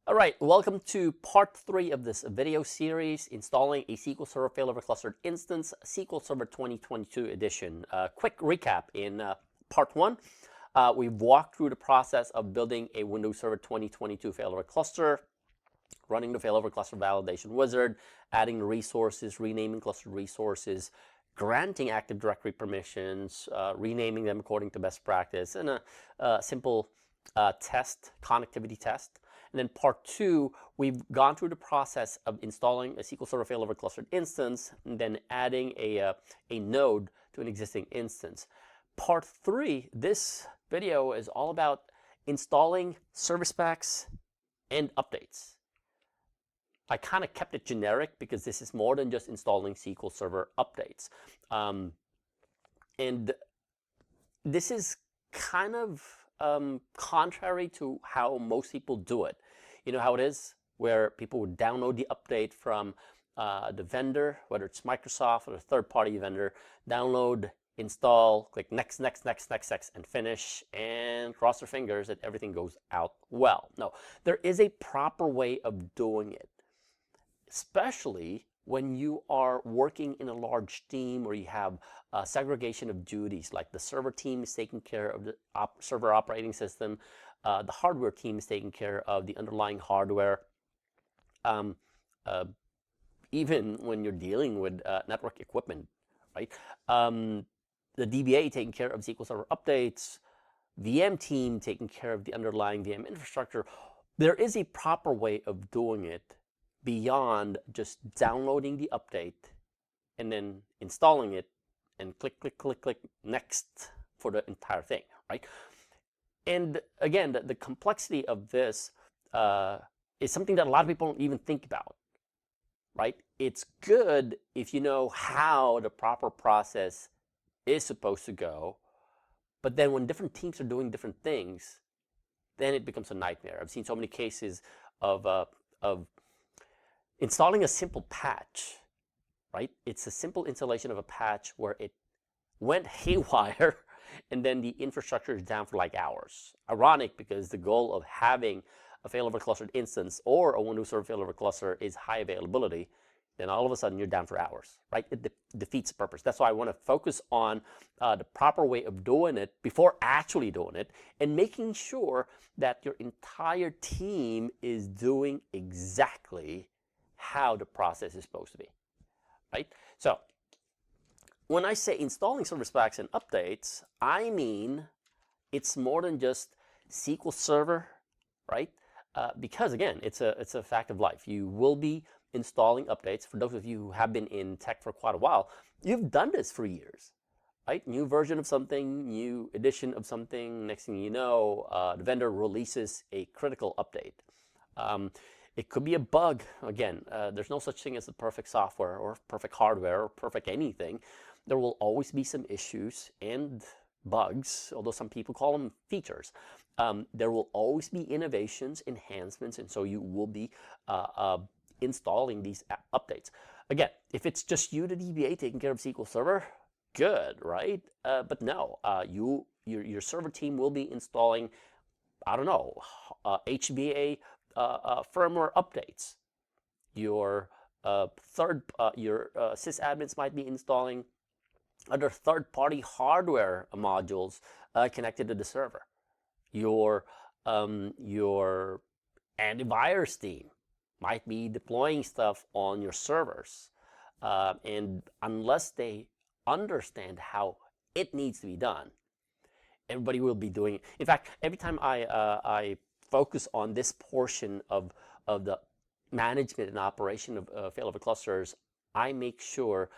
All right, welcome to part 3 of this video series, installing a SQL Server failover clustered instance, SQL Server 2022 edition. Quick recap. In part 1, we've walked through the process of building a Windows Server 2022 failover cluster, running the failover cluster validation wizard, adding resources, renaming cluster resources, granting Active Directory permissions, renaming them according to best practice, and a simple connectivity test. And then part 2, we've gone through the process of installing a SQL Server failover clustered instance and then adding a node to an existing instance. Part 3, this video is all about installing service packs and updates. I kind of kept it generic because this is more than just installing SQL Server updates. And this is kind of contrary to how most people do it. You know how it is, where people would download the update from the vendor, whether it's Microsoft or a third-party vendor, download, install, click next, next, next, next, next, and finish, and cross their fingers that everything goes out well. No, there is a proper way of doing it, especially when you are working in a large team where you have segregation of duties, like the server team is taking care of the server operating system, the hardware team is taking care of the underlying hardware. Even when you're dealing with network equipment, right? The DBA taking care of SQL Server updates, VM team taking care of the underlying VM infrastructure. There is a proper way of doing it beyond just downloading the update and then installing it and click, click, click, click, next for the entire thing, right? And again, the complexity of this is something that a lot of people don't even think about, right? It's good if you know how the proper process is supposed to go, but then when different teams are doing different things, then it becomes a nightmare. I've seen so many cases of installing a simple patch, right? It's a simple installation of a patch where it went haywire and then the infrastructure is down for like hours. Ironic, because the goal of having a failover clustered instance or a Windows Server failover cluster is high availability. Then all of a sudden you're down for hours, right? It defeats the purpose. That's why I want to focus on the proper way of doing it before actually doing it, and making sure that your entire team is doing exactly how the process is supposed to be, right? So when I say installing service packs and updates, I mean it's more than just SQL Server, right? Because again, it's a fact of life. You will be installing updates. For those of you who have been in tech for quite a while, you've done this for years, right? New version of something, new edition of something. Next thing you know, the vendor releases a critical update. It could be a bug. Again, there's no such thing as a perfect software or perfect hardware or perfect anything. There will always be some issues and bugs, although some people call them features. There will always be innovations, enhancements, and so you will be installing these updates. Again, if it's just you, the DBA, taking care of SQL Server, good, right? But no, your server team will be installing, I don't know, HBA firmware updates. Your sysadmins might be installing other third-party hardware modules connected to the server. Your antivirus team might be deploying stuff on your servers, and unless they understand how it needs to be done, everybody will be doing it. In fact, every time I focus on this portion of the management and operation of failover clusters, I make sure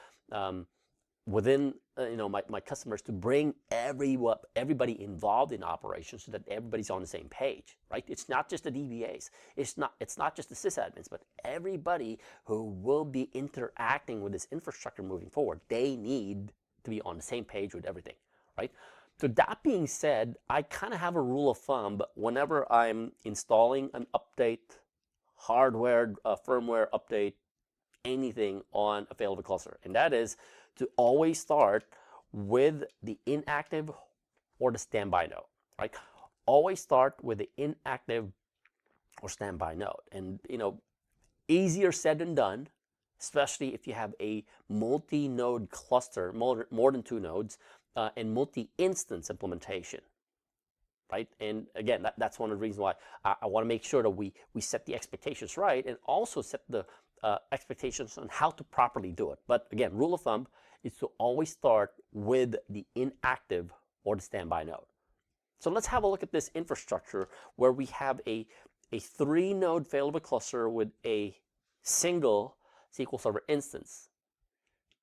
within my customers to bring everybody involved in operations so that everybody's on the same page, right? It's not just the DBAs, it's not just the sysadmins, but everybody who will be interacting with this infrastructure moving forward. They need to be on the same page with everything, right? So that being said, I kind of have a rule of thumb whenever I'm installing an update, hardware, firmware update, anything on a failover cluster, and that is to always start with the inactive or the standby node, right? Always start with the inactive or standby node. And easier said than done, especially if you have a multi-node cluster, more than 2 nodes, and multi-instance implementation, right? And again, that's one of the reasons why I want to make sure that we set the expectations right, and also set the expectations on how to properly do it. But again, rule of thumb is to always start with the inactive or the standby node. So let's have a look at this infrastructure where we have a 3-node failover cluster with a single SQL Server instance.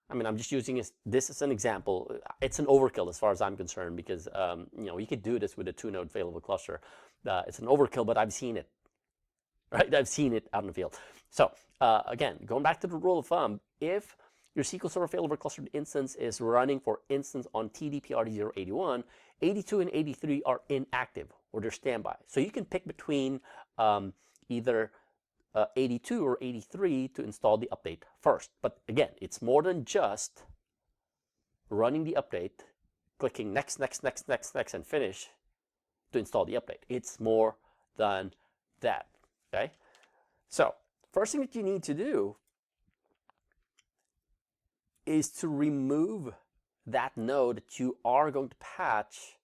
I mean, I'm just using this as an example. It's an overkill as far as I'm concerned, because you could do this with a 2-node failover cluster. It's an overkill, but I've seen it, right? I've seen it out in the field. So again, going back to the rule of thumb, if your SQL Server failover clustered instance is running, for instance, on TDP RD081, 82 and 83 are inactive, or they're standby. So you can pick between either 82 or 83 to install the update first. But again, it's more than just running the update, clicking next, next, next, next, next, and finish to install the update. It's more than that, okay? So first thing that you need to do is to remove that node that you are going to patch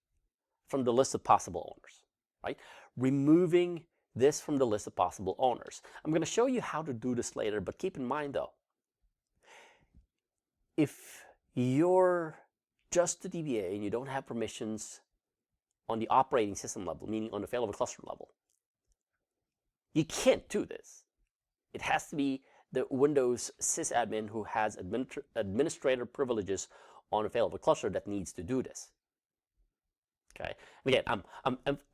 from the list of possible owners, right? Removing this from the list of possible owners. I'm going to show you how to do this later, but keep in mind though, if you're just a DBA and you don't have permissions on the operating system level, meaning on the failover cluster level, you can't do this. It has to be the Windows sysadmin who has administrator privileges on a failover cluster that needs to do this. Okay. And again,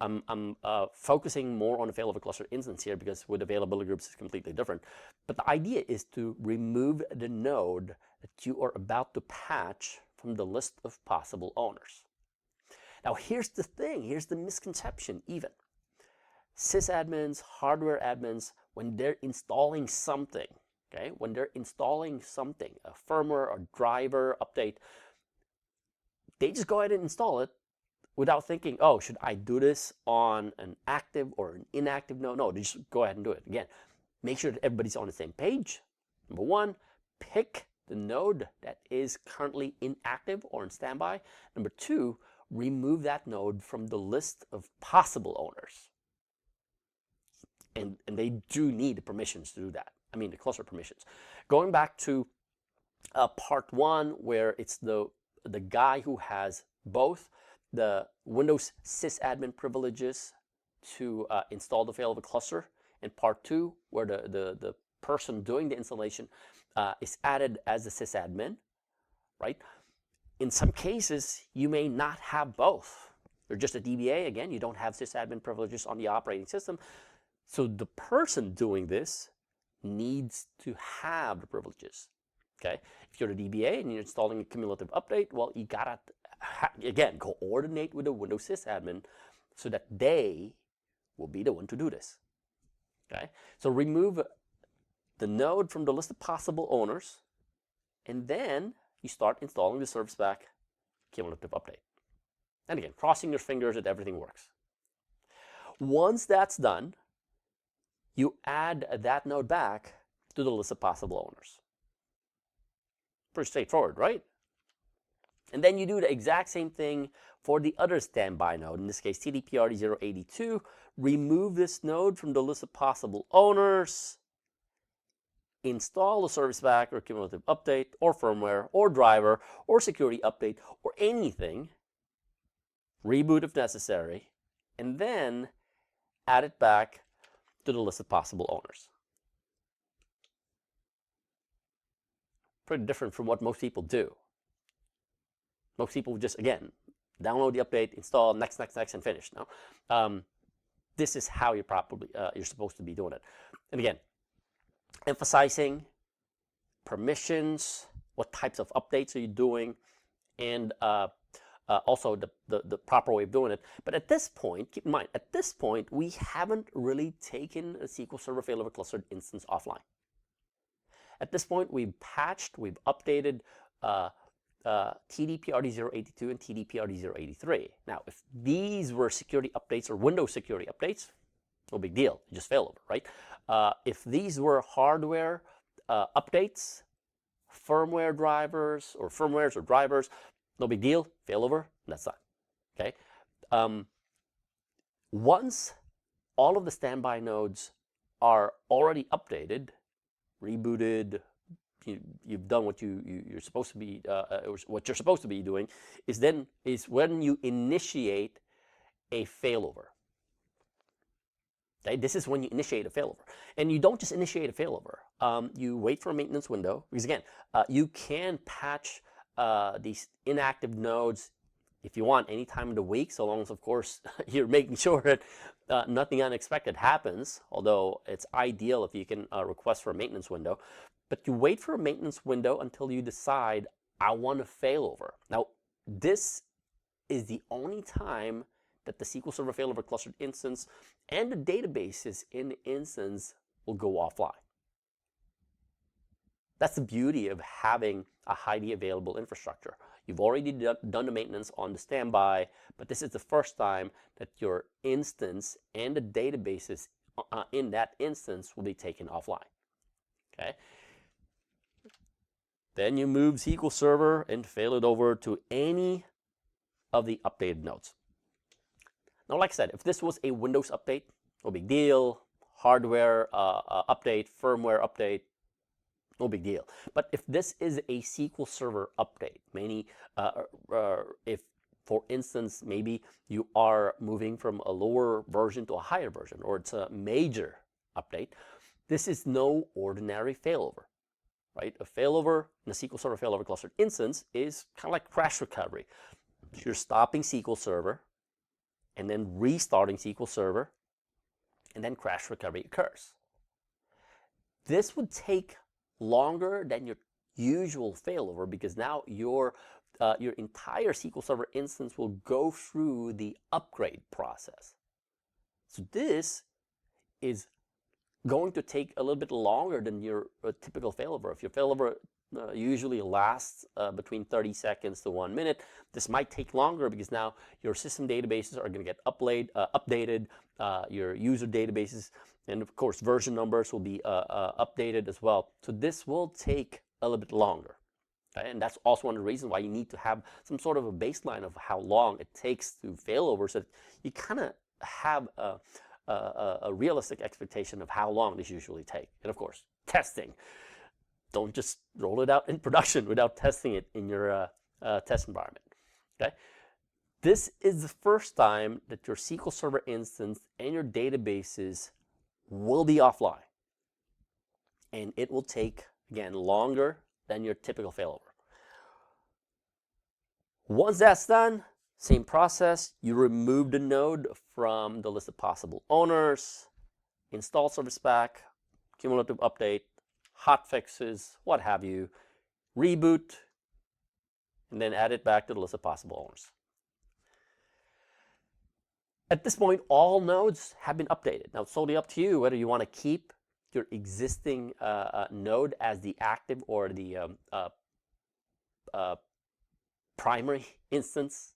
I'm focusing more on the failover cluster instance here, because with availability groups it's completely different. But the idea is to remove the node that you are about to patch from the list of possible owners. Now here's the thing, here's the misconception even. Sysadmins, hardware admins, when they're installing something, okay, when they're installing something, a firmware or driver update, they just go ahead and install it without thinking, oh, should I do this on an active or an inactive node? No, they just go ahead and do it. Again, make sure that everybody's on the same page. Number one, pick the node that is currently inactive or in standby. Number two, remove that node from the list of possible owners. And they do need the permissions to do that. I mean, the cluster permissions. Going back to part one, where it's the guy who has both the Windows sysadmin privileges to install the failover cluster, and part two, where the person doing the installation is added as a sysadmin, right? In some cases, you may not have both. You're just a DBA, again, you don't have sysadmin privileges on the operating system. So the person doing this needs to have the privileges, okay? If you're a DBA and you're installing a cumulative update, well, you gotta, again, coordinate with the Windows sysadmin so that they will be the one to do this, okay? So remove the node from the list of possible owners, and then you start installing the service pack cumulative update. And again, crossing your fingers that everything works. Once that's done, you add that node back to the list of possible owners. Pretty straightforward, right? And then you do the exact same thing for the other standby node, in this case TDP-RD082. Remove this node from the list of possible owners, install the service pack or cumulative update or firmware or driver or security update or anything, reboot if necessary, and then add it back to the list of possible owners. Pretty different from what most people do. Most people just, again, download the update, install, next, next, next, and finish. No, this is how you're supposed to be doing it. And again, emphasizing permissions, what types of updates are you doing, and also the proper way of doing it. But at this point, keep in mind, at this point, we haven't really taken a SQL Server failover clustered instance offline. At this point, we've patched, we've updated TDP-RD082 and TDP-RD083. Now, if these were security updates or Windows security updates, no big deal, just failover, right? If these were hardware updates, firmware drivers or firmwares or drivers, no big deal, failover, that's done. Okay. Once all of the standby nodes are already updated, rebooted, you've done what you're supposed to be, what you're supposed to be doing, is when you initiate a failover. Okay, this is when you initiate a failover, and you don't just initiate a failover. You wait for a maintenance window, because again, you can patch these inactive nodes if you want any time of the week, so long as, of course, you're making sure that nothing unexpected happens. Although it's ideal if you can request for a maintenance window, but you wait for a maintenance window until you decide, I want to failover. Now, this is the only time that the SQL Server failover clustered instance and the databases in the instance will go offline. That's the beauty of having a highly available infrastructure. You've already done the maintenance on the standby, but this is the first time that your instance and the databases in that instance will be taken offline. Okay. Then you move SQL Server and fail it over to any of the updated nodes. Now, like I said, if this was a Windows update, no big deal. Hardware update, firmware update, no big deal. But if this is a SQL Server update, if, for instance, maybe you are moving from a lower version to a higher version, or it's a major update, this is no ordinary failover, right? A failover in a SQL Server failover clustered instance is kind of like crash recovery. So you're stopping SQL Server and then restarting SQL Server, and then crash recovery occurs. This would take longer than your usual failover, because now your entire SQL Server instance will go through the upgrade process. So this is going to take a little bit longer than your typical failover. If your failover usually lasts between 30 seconds to 1 minute, this might take longer because now your system databases are going to get updated, your user databases, and of course version numbers will be updated as well. So this will take a little bit longer. Okay? And that's also one of the reasons why you need to have some sort of a baseline of how long it takes to fail over, so that you kind of have a realistic expectation of how long this usually takes. And of course, testing. Don't just roll it out in production without testing it in your test environment. Okay? This is the first time that your SQL Server instance and your databases will be offline. And it will take, again, longer than your typical failover. Once that's done, same process. You remove the node from the list of possible owners, install service pack, cumulative update, hot fixes, what have you, reboot, and then add it back to the list of possible owners. At this point, all nodes have been updated. Now, it's totally up to you whether you want to keep your existing node as the active or the primary instance.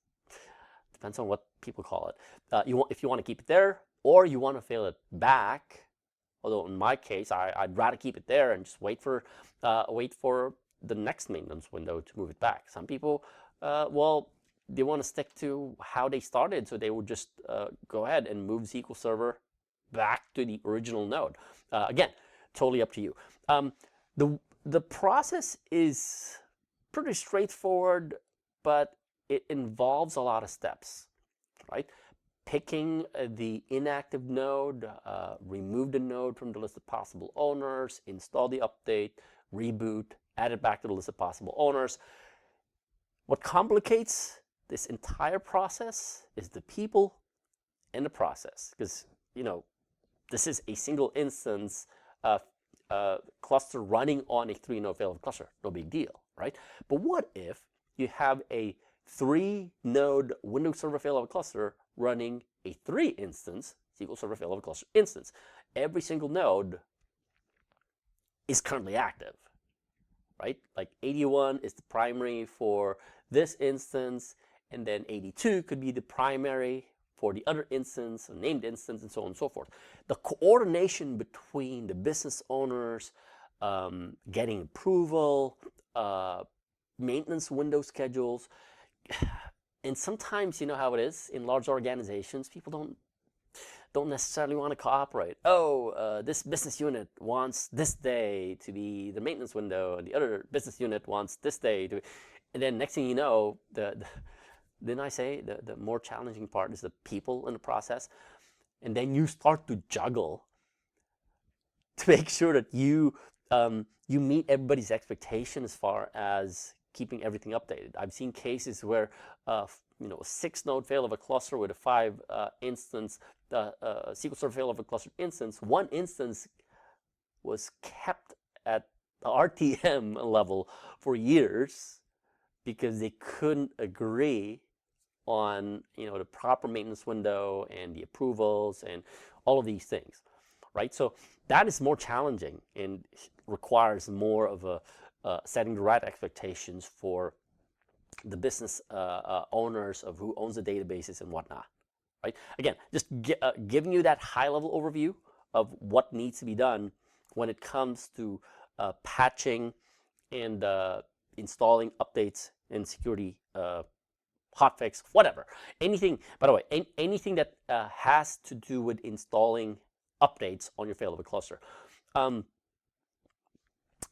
Depends on what people call it. If you want to keep it there, or you want to fail it back. Although in my case, I'd rather keep it there and just wait for the next maintenance window to move it back. Some people, well, they want to stick to how they started, so they would just go ahead and move SQL Server back to the original node. Again, totally up to you. The process is pretty straightforward, but it involves a lot of steps, right? Picking the inactive node, remove the node from the list of possible owners, install the update, reboot, add it back to the list of possible owners. What complicates this entire process is the people and the process, because, you know, this is a single instance cluster running on a 3-node failover cluster. No big deal, right? But what if you have a 3-node Windows Server failover cluster running a 3-instance SQL Server failover cluster instance? Every single node is currently active, right? Like 81 is the primary for this instance, and then 82 could be the primary for the other instance, a named instance, and so on and so forth. The coordination between the business owners, getting approval, maintenance window schedules, and sometimes you know how it is in large organizations, people don't necessarily want to cooperate. Oh, this business unit wants this day to be the maintenance window, and the other business unit wants this day to be, and then next thing you know, didn't I say the more challenging part is the people in the process? And then you start to juggle to make sure that you meet everybody's expectation as far as keeping everything updated. I've seen cases where a 6-node failover cluster with a 5 instance SQL Server failover cluster instance, one instance was kept at the RTM level for years because they couldn't agree on the proper maintenance window and the approvals and all of these things, right? So that is more challenging and requires more of a setting the right expectations for the business owners of who owns the databases and whatnot, right? Again, just giving you that high-level overview of what needs to be done when it comes to patching and installing updates and security hotfix, whatever. Anything, by the way, anything that has to do with installing updates on your failover cluster.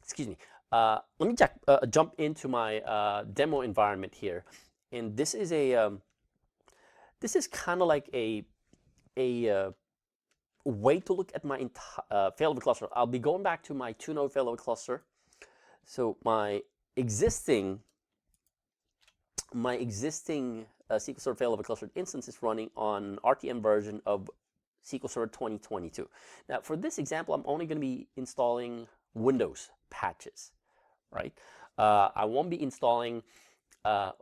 Excuse me. Let me jump into my demo environment here, and this is kind of like a way to look at my failover cluster. I'll be going back to my 2-node failover cluster. So my existing SQL Server failover cluster instance is running on RTM version of SQL Server 2022. Now, for this example, I'm only going to be installing Windows patches, right? I won't be installing SQL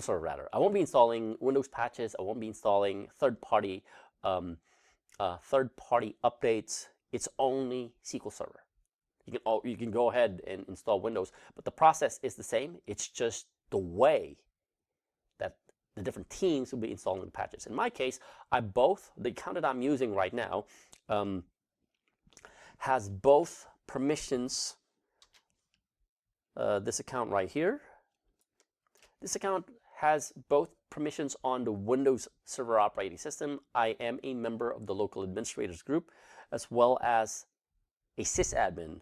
Server rather. I won't be installing Windows patches. I won't be installing third-party updates. It's only SQL Server. You can go ahead and install Windows, but the process is the same. It's just the way that the different teams will be installing the patches. In my case, the account that I'm using right now has both permissions. This account right here. This account has both permissions on the Windows Server operating system. I am a member of the local administrators group, as well as a sysadmin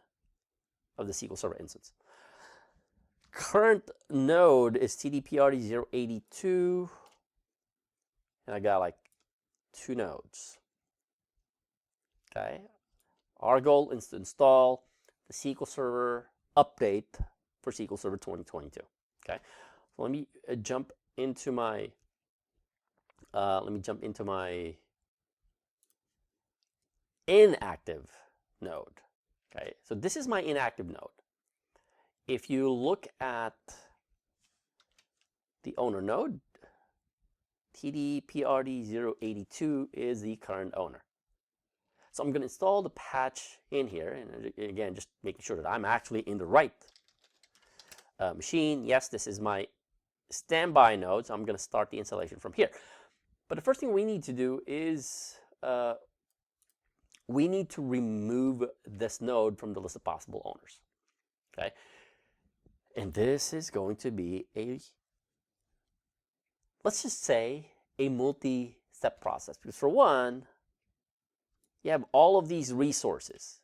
of the SQL Server instance. Current node is TDPRD082, and I got like 2 nodes. Okay, our goal is to install the SQL Server update for SQL Server 2022. Okay, so let me jump into my inactive node. Okay, so this is my inactive node. If you look at the owner node, TDPRD082 is the current owner. So I'm going to install the patch in here, and again, just making sure that I'm actually in the right machine. Yes, this is my standby node, so I'm going to start the installation from here. But the first thing we need to do is we need to remove this node from the list of possible owners. Okay, and this is going to be let's just say a multi-step process, because for one, you have all of these resources.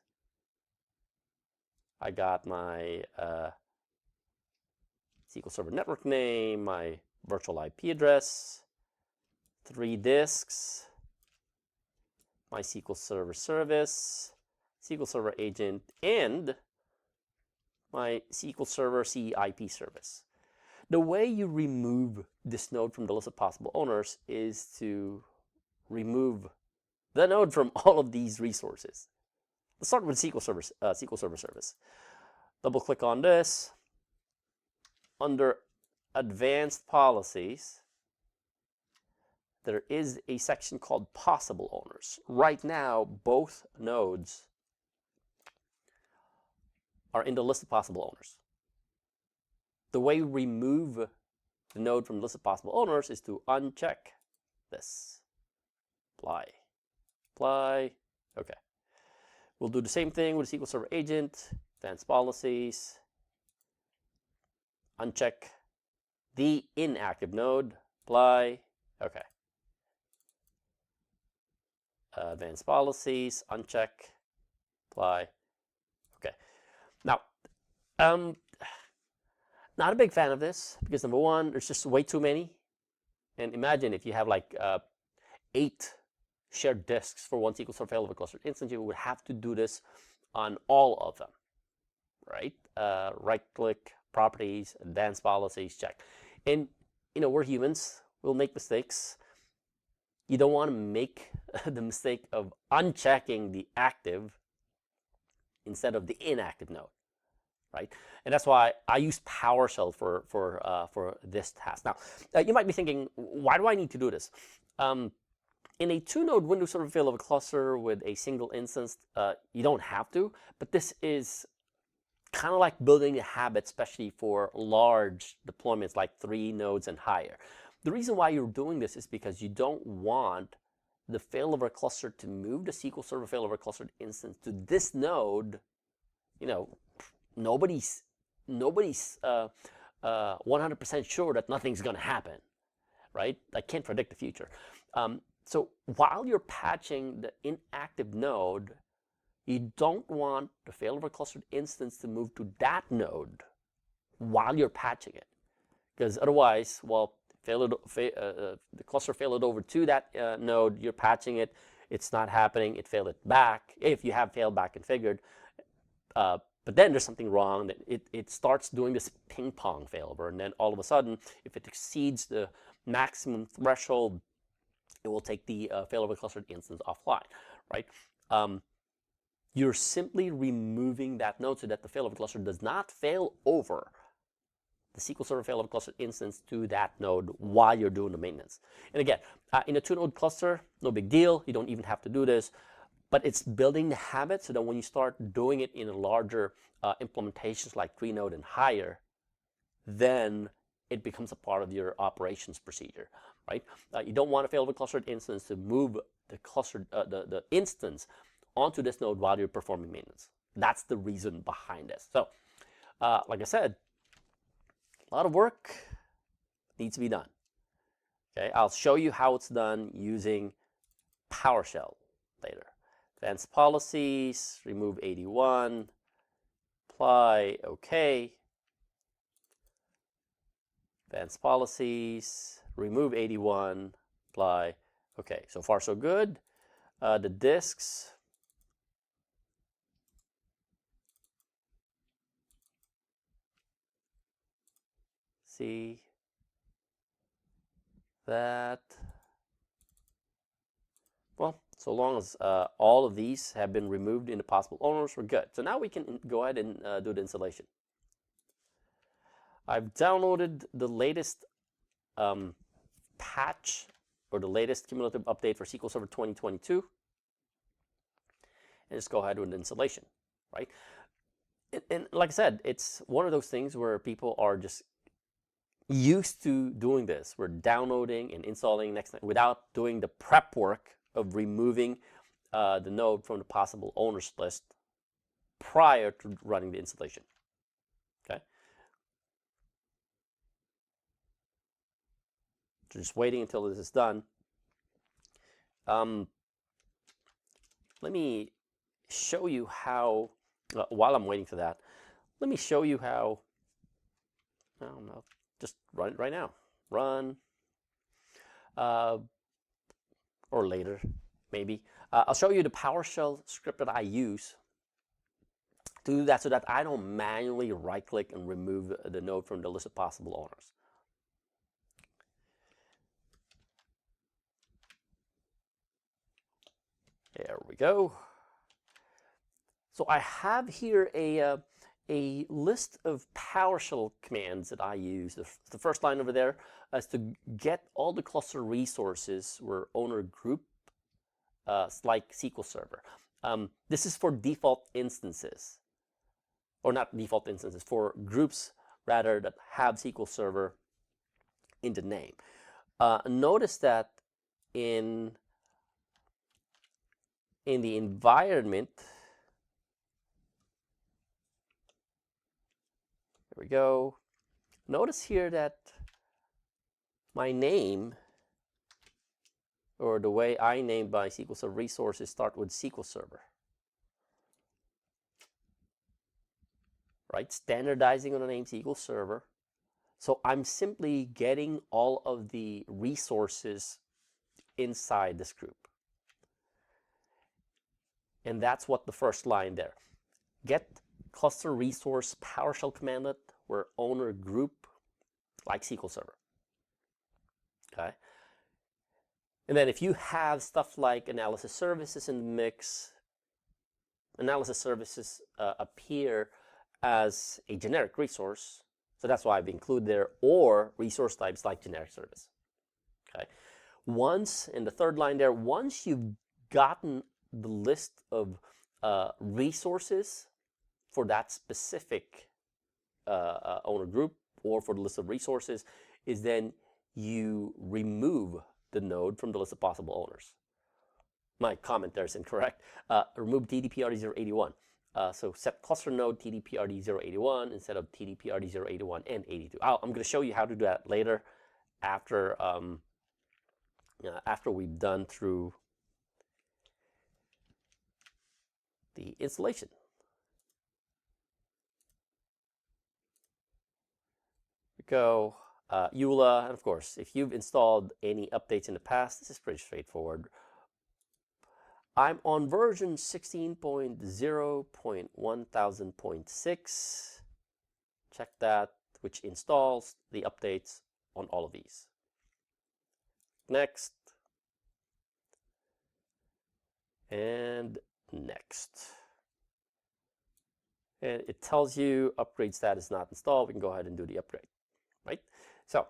I got my SQL Server network name, my virtual IP address, 3 disks, my SQL Server service, SQL Server agent, and my SQL Server CIP service. The way you remove this node from the list of possible owners is to remove the node from all of these resources. Let's start with SQL Server service. Double click on this. Under Advanced Policies, there is a section called Possible Owners. Right now, both nodes are in the list of possible owners. The way you remove the node from the list of possible owners is to uncheck this. Apply. Apply. Okay. We'll do the same thing with the SQL Server agent, advanced policies, uncheck the inactive node, apply. Okay. Advanced policies, uncheck, apply. Okay. Now, not a big fan of this because number one, there's just way too many. And imagine if you have like 8 shared disks for one SQL Server failover clustered instance, you would have to do this on all of them, right? Right-click, properties, advanced policies, check. And we're humans. We'll make mistakes. You don't want to make the mistake of unchecking the active instead of the inactive node, right? And that's why I use PowerShell for this task. Now, you might be thinking, why do I need to do this? In a 2-node Windows Server failover cluster with a single instance, you don't have to, but this is kind of like building a habit, especially for large deployments like 3 nodes and higher. The reason why you're doing this is because you don't want the failover cluster to move the SQL Server failover clustered instance to this node. Nobody's 100% sure that nothing's going to happen, right? I can't predict the future. So while you're patching the inactive node, you don't want the failover clustered instance to move to that node while you're patching it, because otherwise, well, the cluster failed over to that node, you're patching it, it's not happening, it failed it back, if you have failback configured, but then there's something wrong, that it starts doing this ping pong failover, and then all of a sudden, if it exceeds the maximum threshold, it will take the failover clustered instance offline, right? You're simply removing that node so that the failover cluster does not fail over the SQL Server failover clustered instance to that node while you're doing the maintenance. And again, in a 2-node cluster, no big deal. You don't even have to do this. But it's building the habit so that when you start doing it in a larger implementations like 3-node and higher, then it becomes a part of your operations procedure, right? You don't want a failover clustered instance to move the cluster, the instance onto this node while you're performing maintenance. That's the reason behind this. So, like I said, a lot of work needs to be done. Okay, I'll show you how it's done using PowerShell later. Advanced policies, remove 81, apply, OK. Advanced policies, remove 81, apply, OK. So far, so good. The disks. See that? Well, so long as all of these have been removed into possible owners, we're good. So now we can go ahead and do the installation. I've downloaded the latest patch, or the latest cumulative update for SQL Server 2022. And just go ahead with the installation, right? And like I said, it's one of those things where people are just used to doing this. We're downloading and installing next without doing the prep work of removing the node from the possible owners list prior to running the installation. Okay. So just waiting until this is done. Let me show you how, while I'm waiting for that, let me show you how, I don't know, just run it right now. Run, or later, maybe. I'll show you the PowerShell script that I use to do that so that I don't manually right-click and remove the node from the list of possible owners. There we go. So I have here a list of PowerShell commands that I use. The first line over there is to get all the cluster resources where owner group, like SQL Server. This is for default instances, or not default instances, for groups rather that have SQL Server in the name. Notice that in the environment, there we go. Notice here that my name, or the way I name my SQL Server resources, start with SQL Server. Right? Standardizing on the name SQL Server. So I'm simply getting all of the resources inside this group. And that's what the first line there. Get cluster resource PowerShell commandlet where owner group like SQL Server. Okay. And then if you have stuff like analysis services in the mix, analysis services appear as a generic resource. So that's why I've included there, or resource types like generic service. Okay. Once, in the third line there, once you've gotten the list of resources for that specific owner group, or for the list of resources, is then you remove the node from the list of possible owners. My comment there is incorrect. Remove TDPRD081. So set cluster node TDPRD081 instead of TDPRD081 and 82. I'm going to show you how to do that later after we've done through the installation. Go EULA, and of course, if you've installed any updates in the past, this is pretty straightforward. I'm on version 16.0.1000.6. Check that, which installs the updates on all of these. Next. And next. And it tells you upgrade status not installed. We can go ahead and do the upgrade, right? So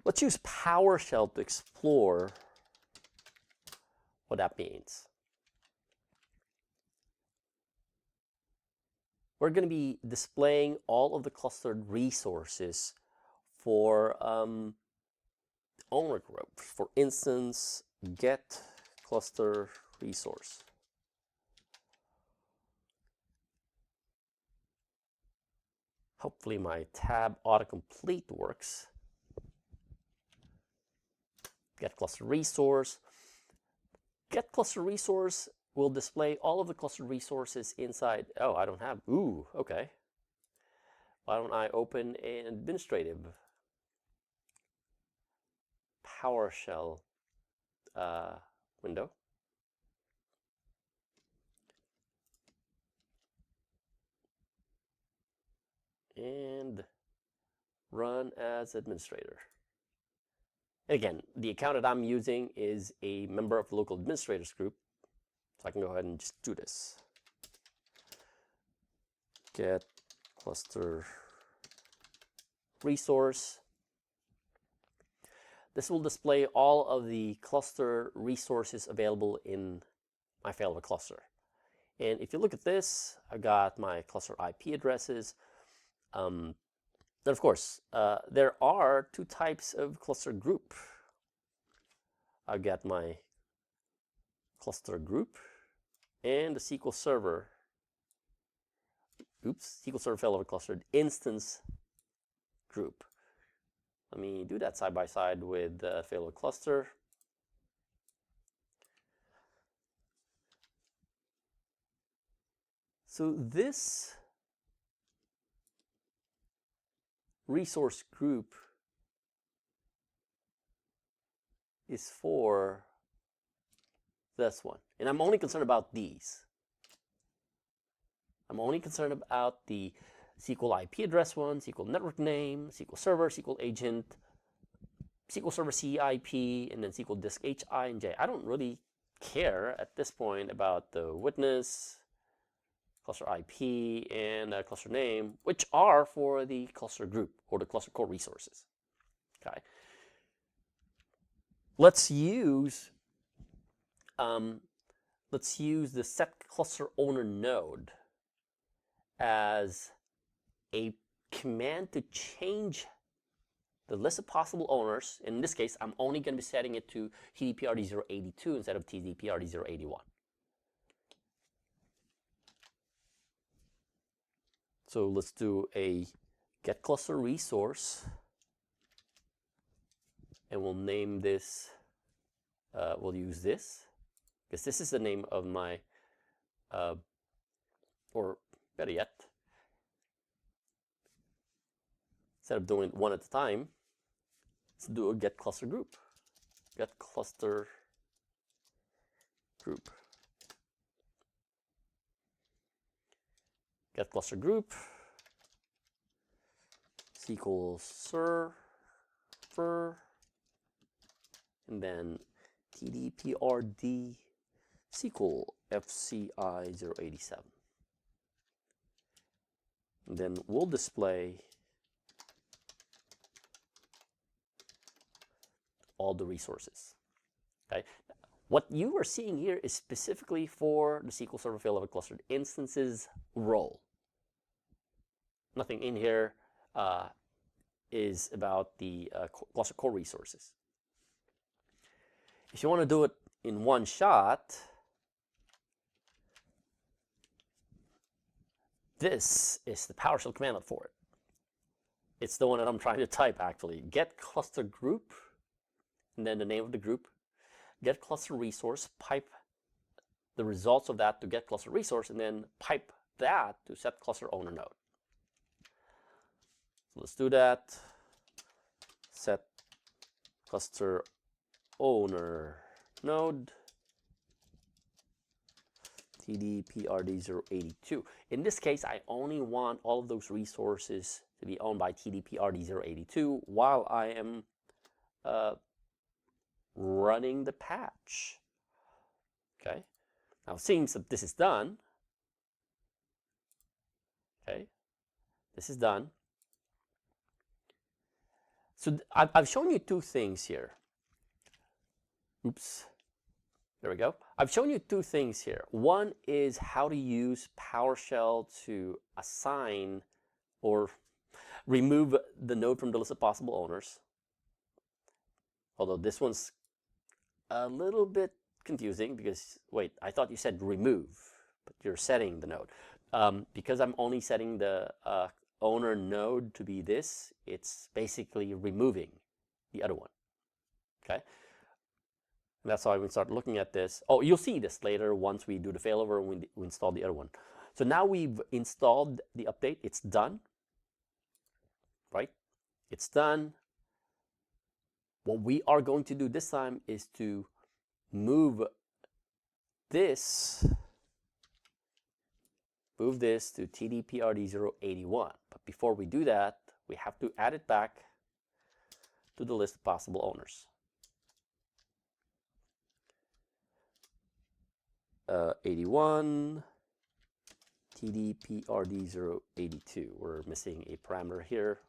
let's use PowerShell to explore what that means. We're going to be displaying all of the clustered resources for owner group. For instance, get cluster resource. Hopefully my tab autocomplete works. Get cluster resource. Get cluster resource will display all of the cluster resources inside. Oh, I don't have. Ooh, okay. Why don't I open an administrative PowerShell window? And run as administrator. And again, the account that I'm using is a member of the local administrators group. So I can go ahead and just do this. Get cluster resource. This will display all of the cluster resources available in my Failover cluster. And if you look at this, I got my cluster IP addresses. Then of course, there are two types of cluster group. I've got my cluster group and the SQL Server. Oops, SQL Server Failover clustered instance group. Let me do that side by side with the Failover cluster. So this resource group is for this one. And I'm only concerned about these. I'm only concerned about the SQL IP address one, SQL network name, SQL Server, SQL agent, SQL Server CIP, and then SQL disk H, I, and J. I don't really care at this point about the witness, cluster IP, and cluster name, which are for the cluster group or the cluster core resources. Okay. Let's use the set cluster owner node as a command to change the list of possible owners. In this case, I'm only going to be setting it to TDPRD082 instead of TDPRD081. So let's do a get cluster resource, and we'll name this, we'll use this, because this is the name of my, or better yet, instead of doing it one at a time, let's do a get cluster group. Get cluster group. Get cluster group. SQL Server. And then TDPRD SQL FCI 087. And then we'll display all the resources. Okay. What you are seeing here is specifically for the SQL Server Failover clustered instances role. Nothing in here is about the cluster core resources. If you want to do it in one shot, this is the PowerShell command for it. It's the one that I'm trying to type actually. Get cluster group, and then the name of the group. Get cluster resource, pipe the results of that to get cluster resource, and then pipe that to set cluster owner node. So let's do that. Set cluster owner node TDPRD082. In this case, I only want all of those resources to be owned by TDPRD082 while I am running the patch. Okay. Now it seems that this is done. Okay. This is done. So I've shown you two things here. Oops. There we go. I've shown you two things here. One is how to use PowerShell to assign or remove the node from the list of possible owners. Although this one's a little bit confusing because, wait, I thought you said remove, but you're setting the node. Because I'm only setting the owner node to be this, it's basically removing the other one. Okay. And that's how we start looking at this. Oh, you'll see this later once we do the failover and we install the other one. So now we've installed the update. It's done. Right? It's done. What we are going to do this time is to move this to TDPRD081. But before we do that, we have to add it back to the list of possible owners. 81 TDPRD082. We're missing a parameter here.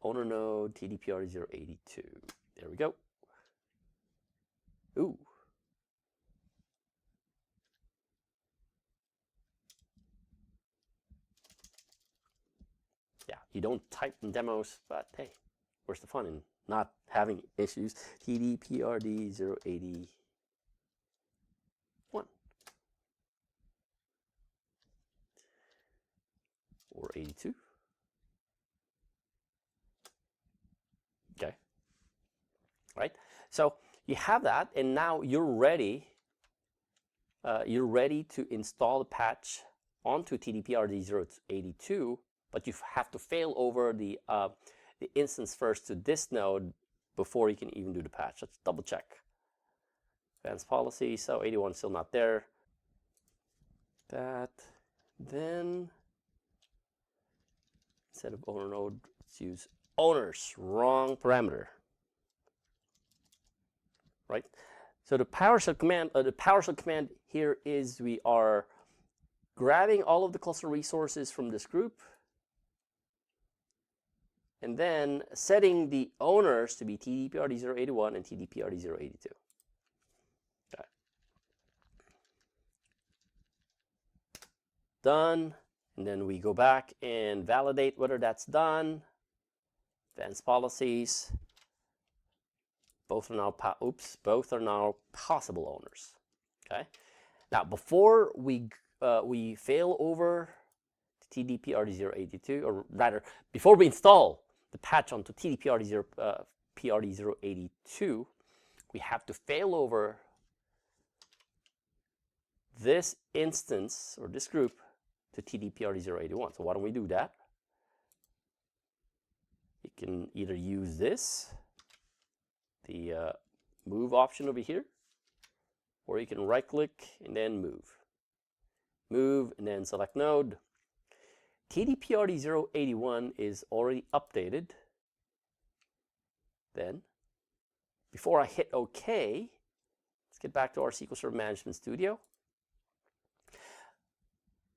Owner node TDPRD082. There we go. Ooh. Yeah, you don't type in demos, but hey, where's the fun in not having issues? TDPRD081 or 82. Okay. Right. So you have that, and now you're ready. You're ready to install the patch onto TDPRD082, but you have to fail over the instance first to this node before you can even do the patch. Let's double check. Advanced policy, so 81 is still not there. That, then instead of owner node, let's use owners. Wrong parameter. Right? So the PowerShell command here is we are grabbing all of the cluster resources from this group and then setting the owners to be TDPRD081 and TDPRD082. Okay. Done. And then we go back and validate whether that's done. Advanced policies. Both are now possible owners. Okay. Now, before we fail over to TDP-RD082, or rather, before we install the patch onto TDP-RD082, we have to fail over this instance or this group to TDP-RD081. So why don't we do that? You can either use this, the move option over here, or you can right click and then move. Move and then select node. TDP-RD081 is already updated. Then, before I hit OK, let's get back to our SQL Server Management Studio.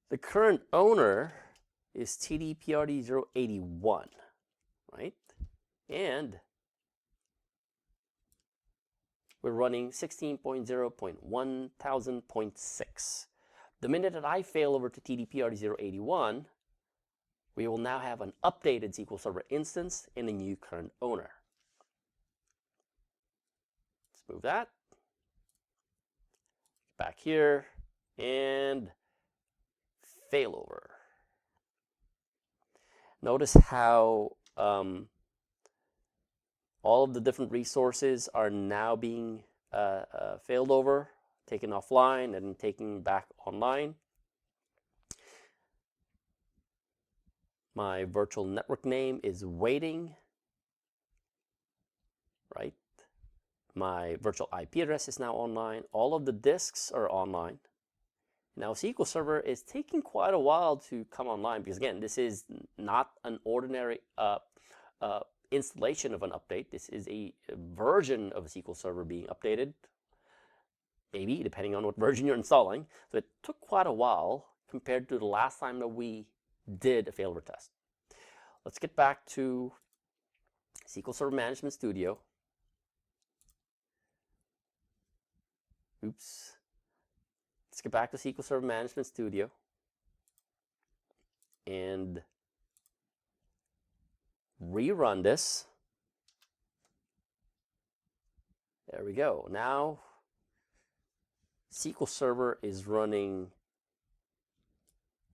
The current owner is TDP-RD081, right? And we're running 16.0.1000.6. The minute that I fail over to TDP-RD081, we will now have an updated SQL Server instance and a new current owner. Let's move that. Back here and failover. Notice how all of the different resources are now being failed over, taken offline, and taken back online. My virtual network name is waiting, right? My virtual IP address is now online. All of the disks are online. Now, SQL Server is taking quite a while to come online because, again, this is not an ordinary installation of an update. This is a version of a SQL Server being updated, maybe depending on what version you're installing. So it took quite a while compared to the last time that we did a failover test. Let's get back to SQL Server Management Studio. Oops. Let's get back to SQL Server Management Studio and rerun this. There we go. Now SQL Server is running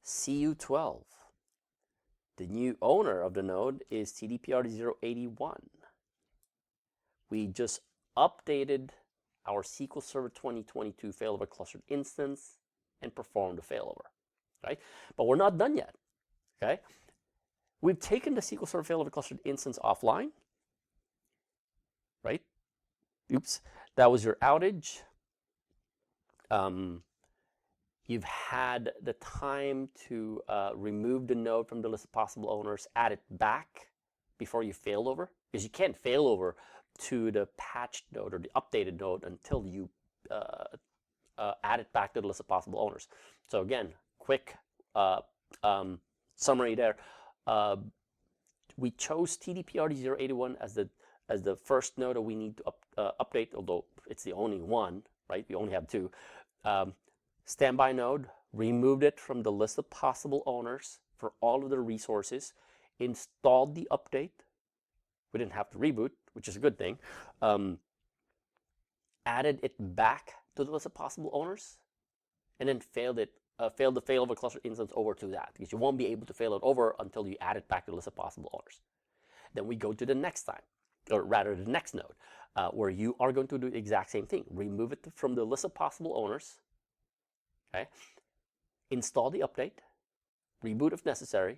CU12. The new owner of the node is TDP-RD081. We just updated our SQL Server 2022 failover clustered instance and performed the failover, right? But we're not done yet, okay? We've taken the SQL Server failover clustered instance offline, right? Oops, that was your outage. You've had the time to remove the node from the list of possible owners, add it back before you fail over, because you can't fail over to the patched node or the updated node until you add it back to the list of possible owners. So again, quick summary there. We chose TDP-RD081 as the first node that we need to update, although it's the only one, right? We only have two. Standby node, removed it from the list of possible owners for all of the resources, installed the update. We didn't have to reboot, which is a good thing. Added it back to the list of possible owners, and then failed the failover cluster instance over to that, because you won't be able to fail it over until you add it back to the list of possible owners. Then we go to the next time, or rather the next node, where you are going to do the exact same thing. Remove it from the list of possible owners, okay? Install the update, reboot if necessary,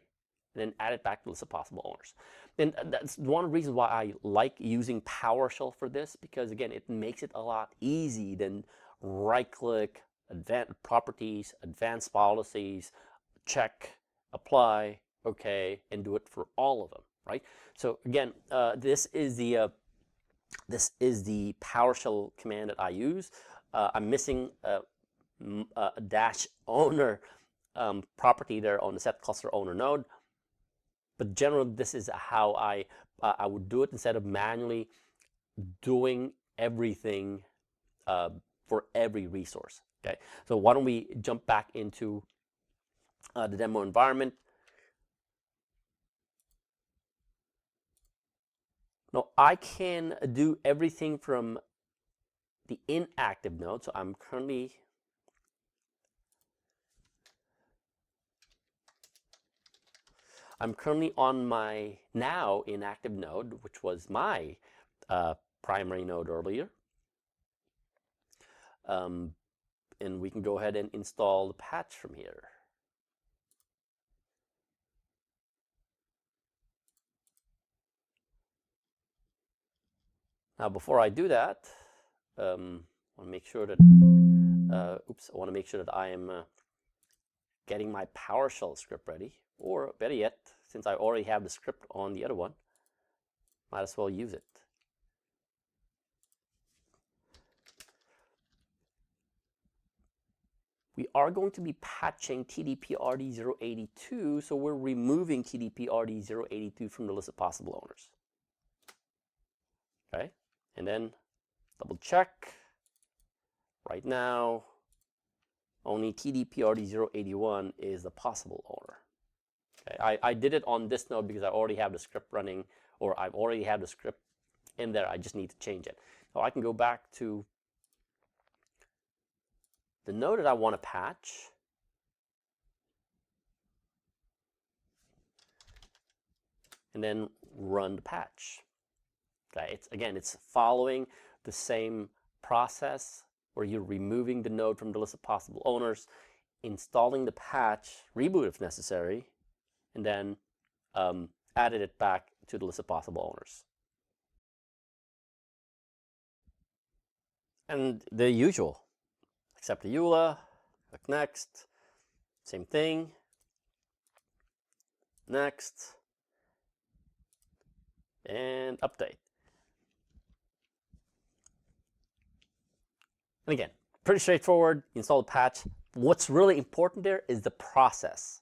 and then add it back to the list of possible owners. And that's one reason why I like using PowerShell for this, because again, it makes it a lot easier than right-click, advanced properties, advanced policies, check, apply, okay, and do it for all of them, right? So again, this is the PowerShell command that I use. I'm missing a dash owner property there on the set cluster owner node. But generally, this is how I would do it instead of manually doing everything for every resource. Okay, so why don't we jump back into the demo environment. Now I can do everything from the inactive node. So I'm currently on my now inactive node, which was my primary node earlier. And we can go ahead and install the patch from here. Now, before I do that, I want to make sure that I want to make sure that I am getting my PowerShell script ready, or better yet, since I already have the script on the other one, might as well use it. We are going to be patching TDP-RD082, so we're removing TDP-RD082 from the list of possible owners. Okay, and then double check. Right now, only TDP-RD081 is the possible owner. Okay, I did it on this node because I already have the script running, or I've already had the script in there. I just need to change it. So I can go back to the node that I want to patch, and then run the patch. Okay, it's following the same process where you're removing the node from the list of possible owners, installing the patch, reboot if necessary, and then added it back to the list of possible owners. And the usual. Accept the EULA, click next, same thing, next, and update. And again, pretty straightforward. Install the patch. What's really important there is the process,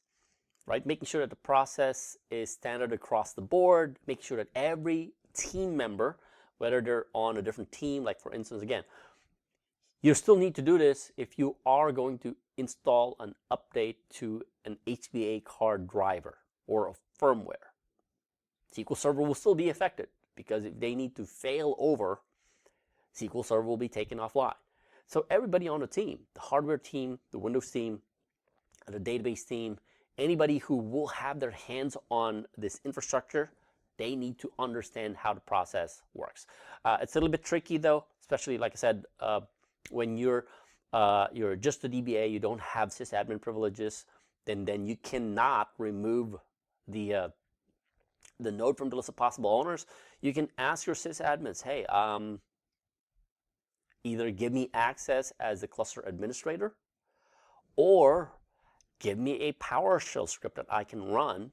right? Making sure that the process is standard across the board, making sure that every team member, whether they're on a different team, like for instance, again, you still need to do this if you are going to install an update to an HBA card driver or a firmware. SQL Server will still be affected because if they need to fail over, SQL Server will be taken offline. So everybody on the team, the hardware team, the Windows team, the database team, anybody who will have their hands on this infrastructure, they need to understand how the process works. It's a little bit tricky though, especially like I said, when you're just a DBA, you don't have sysadmin privileges, then you cannot remove the node from the list of possible owners. You can ask your sysadmins, hey, either give me access as a cluster administrator, or give me a PowerShell script that I can run,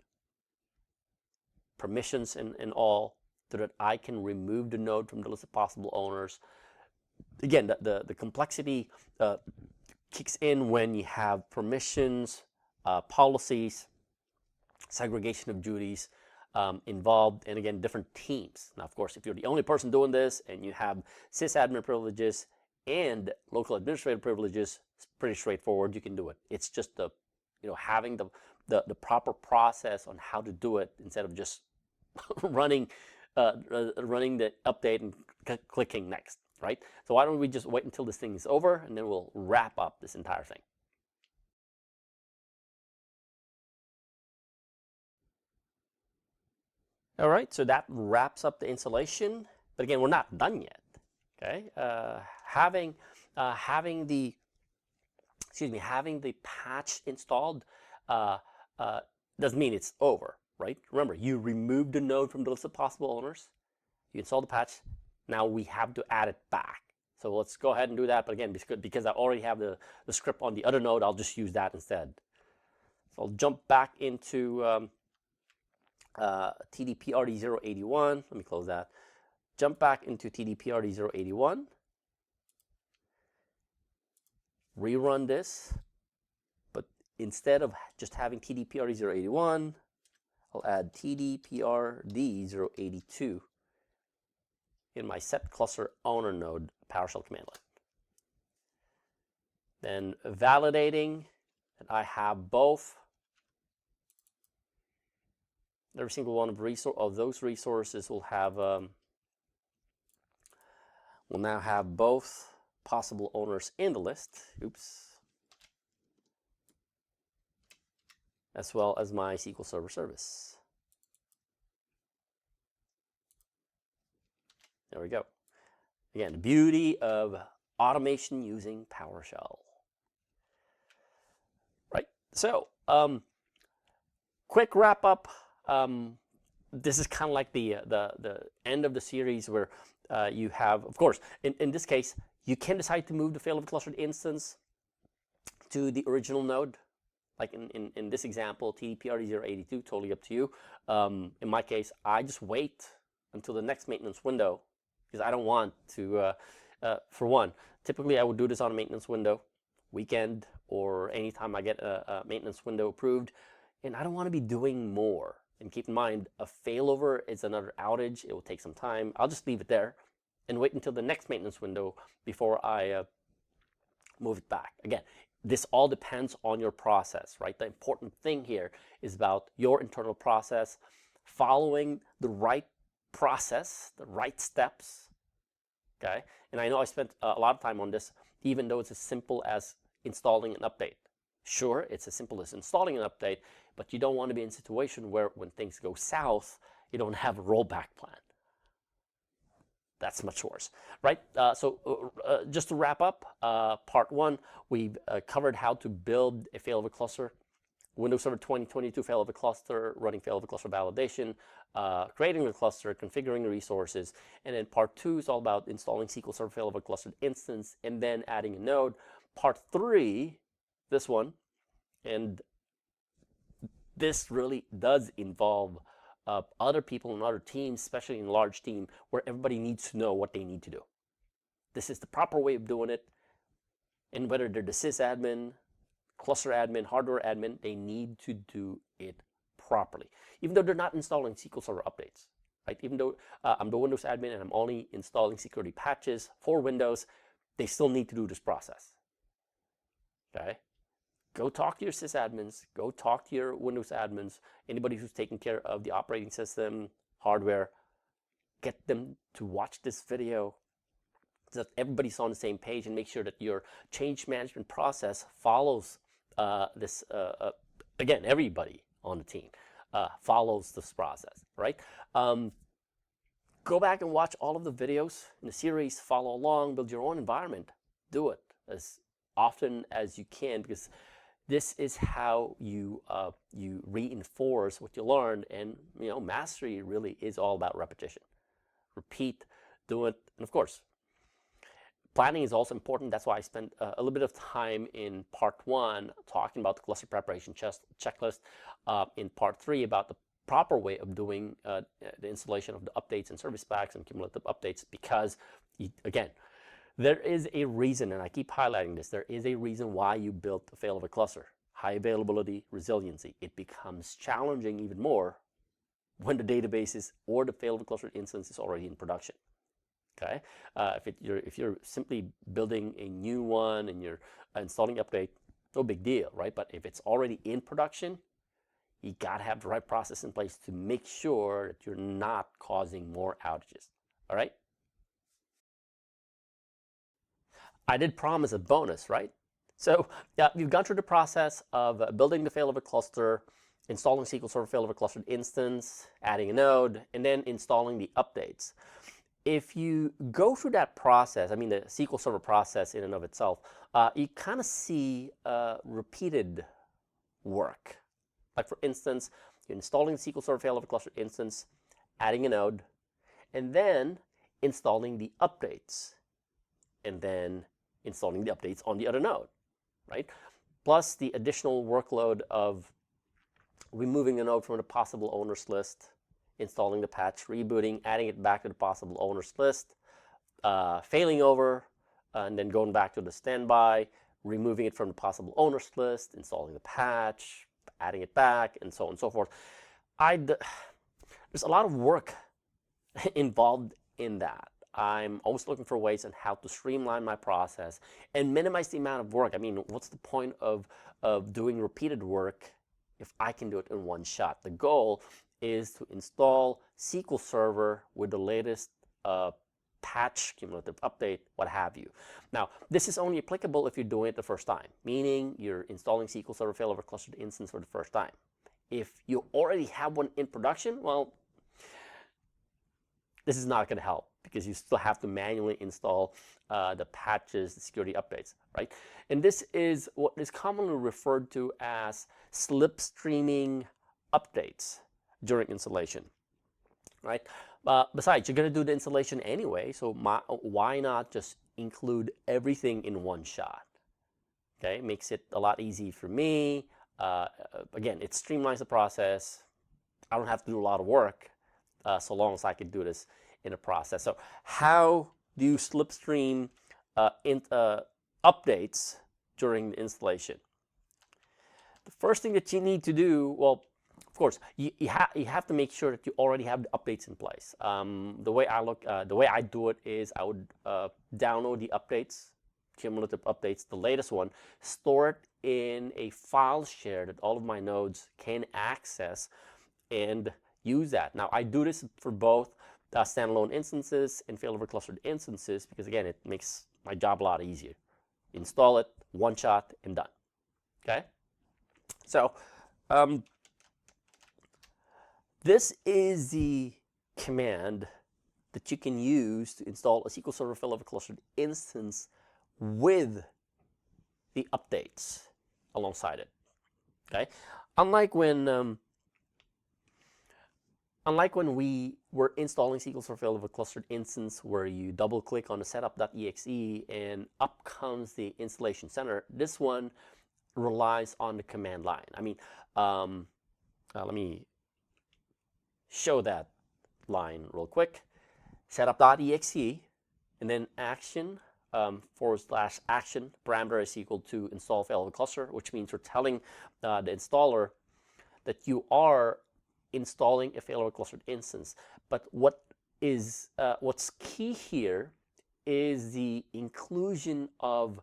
permissions and all, so that I can remove the node from the list of possible owners. Again, the complexity kicks in when you have permissions, policies, segregation of duties involved, and again, different teams. Now, of course, if you're the only person doing this and you have sysadmin privileges and local administrator privileges, it's pretty straightforward. You can do it. It's just having the proper process on how to do it instead of just running the update and clicking next. Right? So why don't we just wait until this thing is over, and then we'll wrap up this entire thing. All right, so that wraps up the installation. But again, we're not done yet. Okay, having the patch installed doesn't mean it's over, right? Remember, you removed the node from the list of possible owners. You install the patch. Now we have to add it back. So let's go ahead and do that. But again, because I already have the script on the other node, I'll just use that instead. So I'll jump back into TDP-RD081. Let me close that. Jump back into TDP-RD081. Rerun this. But instead of just having TDP-RD081, I'll add TDP-RD082 in my set cluster owner node PowerShell command line. Then validating that I have both Every single one of those resources will have will now have both possible owners in the list. Oops. As well as my SQL Server service. There we go. Again, the beauty of automation using PowerShell. Right. So, quick wrap up. This is kind of like the end of the series where you have, of course, in this case, you can decide to move the failover clustered instance to the original node. Like in this example, TDPRD082, totally up to you. In my case, I just wait until the next maintenance window because I don't want to, for one, typically I would do this on a maintenance window, weekend, or anytime I get a maintenance window approved, and I don't want to be doing more. And keep in mind, a failover is another outage. It will take some time. I'll just leave it there and wait until the next maintenance window before I move it back. Again, this all depends on your process, right? The important thing here is about your internal process, following the right process, the right steps, okay? And I know I spent a lot of time on this, even though it's as simple as installing an update. Sure, it's as simple as installing an update, but you don't want to be in a situation where when things go south, you don't have a rollback plan. That's much worse, right? Just to wrap up, part one, we've covered how to build a failover cluster, Windows Server 2022 failover cluster, running failover cluster validation, creating the cluster, configuring the resources, and then part two is all about installing SQL Server failover clustered instance and then adding a node. Part three, this one, and this really does involve other people in other teams, especially in a large team, where everybody needs to know what they need to do. This is the proper way of doing it. And whether they're the sysadmin, cluster admin, hardware admin, they need to do it properly. Even though they're not installing SQL Server updates, right? Even though I'm the Windows admin and I'm only installing security patches for Windows, they still need to do this process, okay? Go talk to your sysadmins, go talk to your Windows admins, anybody who's taking care of the operating system, hardware, get them to watch this video so that everybody's on the same page, and make sure that your change management process follows again, everybody on the team follows this process, right? Go back and watch all of the videos in the series, follow along, build your own environment. Do it as often as you can, because this is how you reinforce what you learned. And mastery really is all about repetition. Repeat, do it, and of course, planning is also important. That's why I spent a little bit of time in part one talking about the cluster preparation checklist. In part three, about the proper way of doing the installation of the updates and service packs and cumulative updates, because again, there is a reason, and I keep highlighting this, there is a reason why you built a failover cluster. High availability, resiliency. It becomes challenging even more when the databases or the failover clustered instance is already in production. Okay, if you're simply building a new one and you're installing update, no big deal, right? But if it's already in production, you gotta have the right process in place to make sure that you're not causing more outages. All right. I did promise a bonus, right? So you've gone through the process of building the failover cluster, installing SQL Server failover clustered instance, adding a node, and then installing the updates. If you go through that process, I mean the SQL Server process in and of itself, you kind of see repeated work. Like for instance, you're installing the SQL Server failover clustered instance, adding a node, and then installing the updates, and then installing the updates on the other node, right? Plus the additional workload of removing a node from the possible owners list, installing the patch, rebooting, adding it back to the possible owners list, failing over, and then going back to the standby, removing it from the possible owners list, installing the patch, adding it back, and so on and so forth. There's a lot of work involved in that. I'm always looking for ways on how to streamline my process and minimize the amount of work. I mean, what's the point of doing repeated work if I can do it in one shot? The goal is to install SQL Server with the latest patch, cumulative update, what have you. Now, this is only applicable if you're doing it the first time, meaning you're installing SQL Server Failover clustered instance for the first time. If you already have one in production, well, this is not going to help because you still have to manually install the patches, the security updates, right? And this is what is commonly referred to as slipstreaming updates during installation, right? Besides, you're going to do the installation anyway, so why not just include everything in one shot? Okay, makes it a lot easier for me. Again, it streamlines the process. I don't have to do a lot of work so long as I can do this in a process. So how do you slipstream updates during the installation? The first thing that you need to do, well, of course, you have to make sure that you already have the updates in place. The way I do it is I would download the updates, cumulative updates, the latest one, store it in a file share that all of my nodes can access and use that. Now, I do this for both standalone instances and failover clustered instances because, again, it makes my job a lot easier. Install it, one shot, and done. Okay? So, this is the command that you can use to install a SQL Server Failover clustered instance with the updates alongside it. Okay? Unlike when we were installing SQL Server Failover clustered instance where you double click on the setup.exe and up comes the installation center, this one relies on the command line. I mean, let me show that line real quick. Setup.exe and then action /action parameter is equal to install failover cluster, which means we're telling the installer that you are installing a failover clustered instance. But what's key here is the inclusion of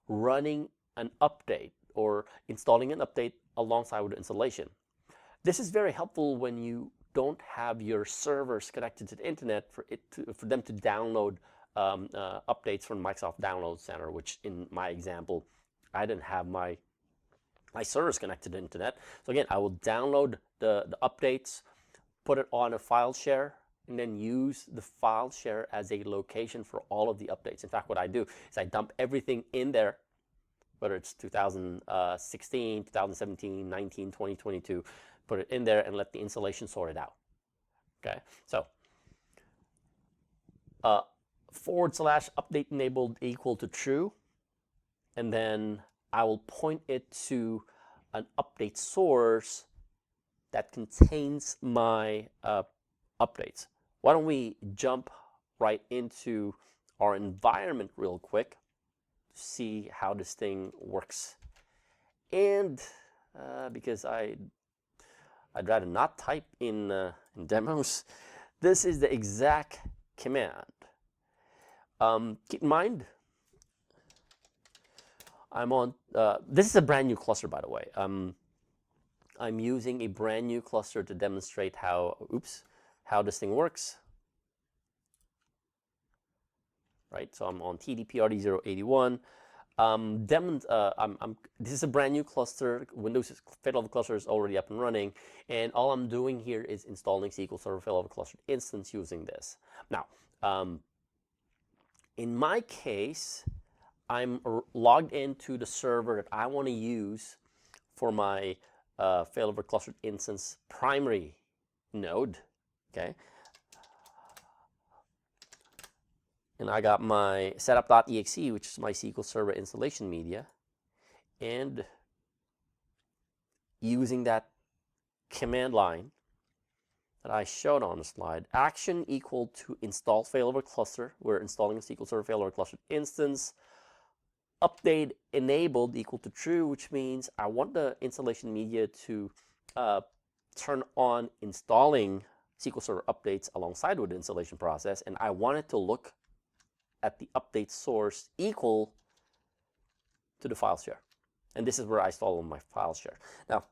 running an update or installing an update alongside with the installation. This is very helpful when you don't have your servers connected to the internet for them to download updates from Microsoft Download Center, which in my example, I didn't have my servers connected to the internet. So again, I will download the updates, put it on a file share, and then use the file share as a location for all of the updates. In fact, what I do is I dump everything in there, whether it's 2016, 2017, 19, 20, 22, put it in there and let the installation sort it out. Okay, so /update enabled equal to true, and then I will point it to an update source that contains my updates. Why don't we jump right into our environment real quick to see how this thing works. And because I'd rather not type in demos, this is the exact command. Keep in mind, I'm on, this is a brand new cluster, by the way. I'm using a brand new cluster to demonstrate how this thing works. Right, so I'm on TDP-RD081. This is a brand new cluster. Windows Failover cluster is already up and running, and all I'm doing here is installing SQL Server Failover clustered instance using this. Now, in my case, I'm logged into the server that I want to use for my failover clustered instance primary node. Okay. And I got my setup.exe, which is my SQL Server installation media, and using that command line that I showed on the slide, action equal to install failover cluster. We're installing a SQL Server failover clustered instance. Update enabled equal to true, which means I want the installation media to turn on installing SQL Server updates alongside with the installation process, and I want it to look at the update source equal to the file share. And this is where I install my file share. Now,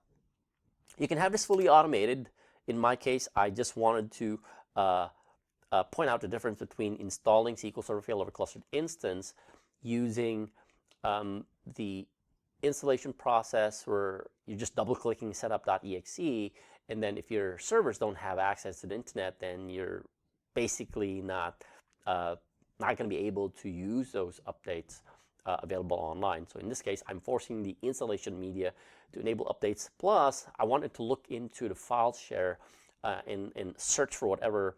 you can have this fully automated in my case, I just wanted to point out the difference between installing SQL Server Failover Clustered Instance using the installation process where you're just double-clicking setup.exe, and then if your servers don't have access to the internet, then you're basically not going to be able to use those updates available online. So in this case, I'm forcing the installation media to enable updates. Plus, I wanted to look into the file share and search for whatever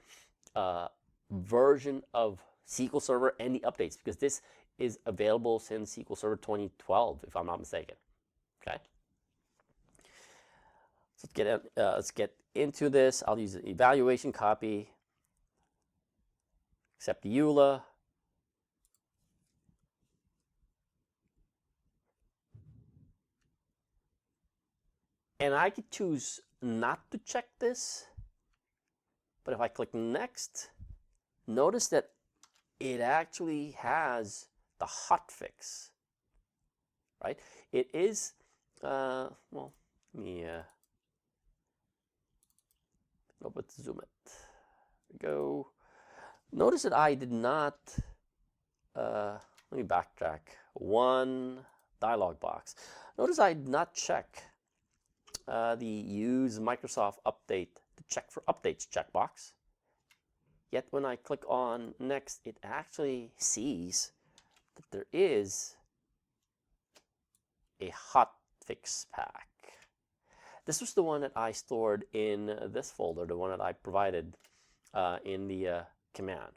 version of SQL Server and the updates, because this is available since SQL Server 2012, if I'm not mistaken. Okay. So let's get into this. I'll use the evaluation copy, accept the EULA. And I could choose not to check this, but if I click next, notice that it actually has the hotfix, right? It is, well, let me zoom it. There we go. Notice that I did not, let me backtrack. One dialog box. Notice I did not check the use Microsoft update to check for updates checkbox. Yet when I click on next, it actually sees that there is a hotfix pack. This was the one that I stored in this folder, the one that I provided in the command.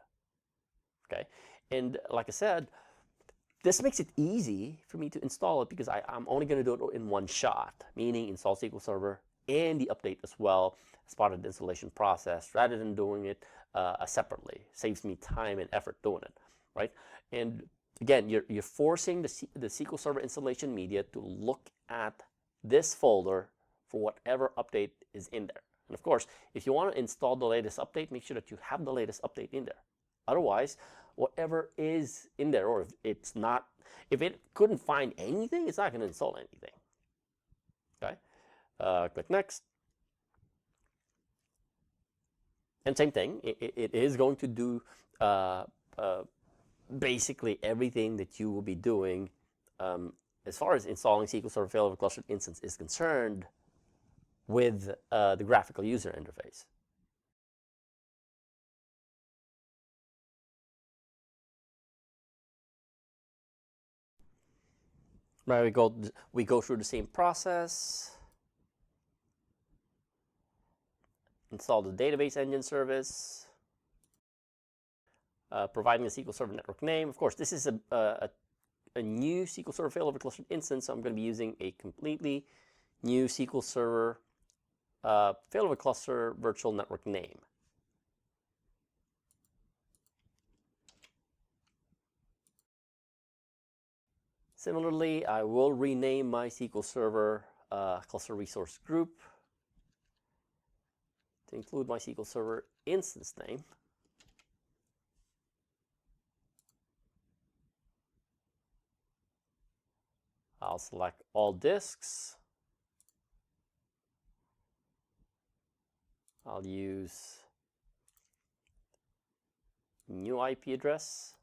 Okay, and like I said, this makes it easy for me to install it because I'm only going to do it in one shot, meaning install SQL Server and the update as well as part of the installation process, rather than doing it separately. Saves me time and effort doing it, right? And again, you're forcing the SQL Server installation media to look at this folder for whatever update is in there. And of course, if you want to install the latest update, make sure that you have the latest update in there. Otherwise, whatever is in there, or if it couldn't find anything, it's not going to install anything. Okay, click next. And same thing, it is going to do basically everything that you will be doing as far as installing SQL Server Failover Clustered Instance is concerned with the graphical user interface. Right, we go through the same process. Install the database engine service. Providing a SQL Server network name. Of course, this is a new SQL Server Failover Clustered Instance, so I'm going to be using a completely new SQL Server Failover Cluster virtual network name. Similarly, I will rename my SQL Server cluster resource group to include my SQL Server instance name. I'll select all disks. I'll use new IP address.